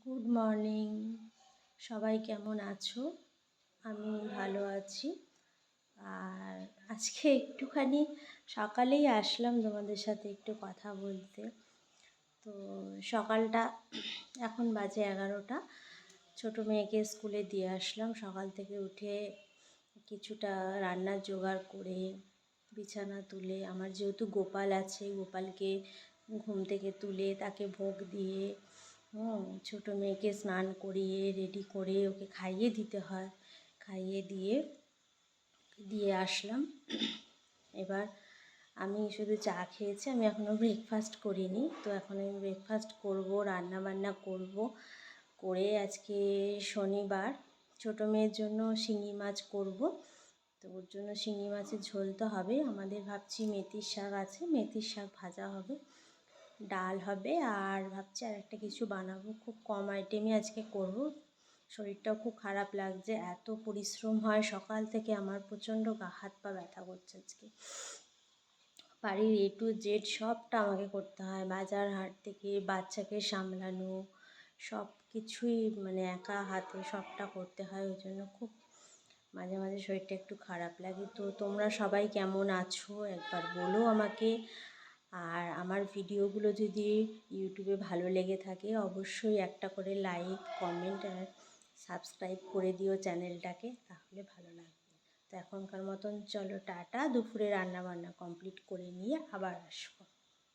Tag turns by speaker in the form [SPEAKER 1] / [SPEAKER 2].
[SPEAKER 1] Good morning. সবাই কেমন আছো? আমি ভালো আছি। আর আজকে একটুখানি সকালেই আসলাম তোমাদের সাথে একটু কথা বলতে। তো সকালটা এখন বাজে 11টা। ছোটো মেয়েকে স্কুলে দিয়ে আসলাম। সকাল থেকে উঠে কিছুটা রান্নার জোগাড় করে বিছানা তুলে, আমার যেহেতু গোপাল আছে, গোপালকে ঘুম থেকে তুলে তাকে ভোগ দিয়ে ছোটো মেয়েকে স্নান করিয়ে রেডি করে ওকে খাইয়ে দিতে হয়, খাইয়ে দিয়ে আসলাম। এবার আমি শুধু চা খেয়েছি, আমি এখনও ব্রেকফাস্ট করিনি। তো এখন আমি ব্রেকফাস্ট করব, রান্না বান্না করব। করে আজকে শনিবার, ছোটো মেয়ের জন্য শিঙি মাছ করব। তো ওর জন্য শিঙি মাছের ঝোল তো হবে। আমাদের ভাবছি মেথির শাক আছে, মেথির শাক ভাজা হবে, ডাল হবে, আর ভাবছি আর একটা কিছু বানাবো। খুব কম আইটেমই আজকে করব। শরীরটাও খুব খারাপ লাগছে, এত পরিশ্রম হয় সকাল থেকে, আমার প্রচণ্ড গা হাত পা ব্যথা করছে আজকে। বাড়ির A to Z সবটা আমাকে করতে হয়, বাজার হাট থেকে বাচ্চাকে সামলানো, সব কিছুই মানে একা হাতে সবটা করতে হয়। ওই জন্য খুব মাঝে মাঝে শরীরটা একটু খারাপ লাগে। তো তোমরা সবাই কেমন আছো একবার বলো আমাকে। আর আমার ভিডিওগুলো যদি ইউটিউবে ভালো লেগে থাকে অবশ্যই একটা করে লাইক, কমেন্ট আর সাবস্ক্রাইব করে দিও চ্যানেলটাকে, তাহলে ভালো লাগবে। তো এখনকার মতন চলো টাটা। দুপুরে রান্না বান্না কমপ্লিট করে নিয়ে আবার আসবো।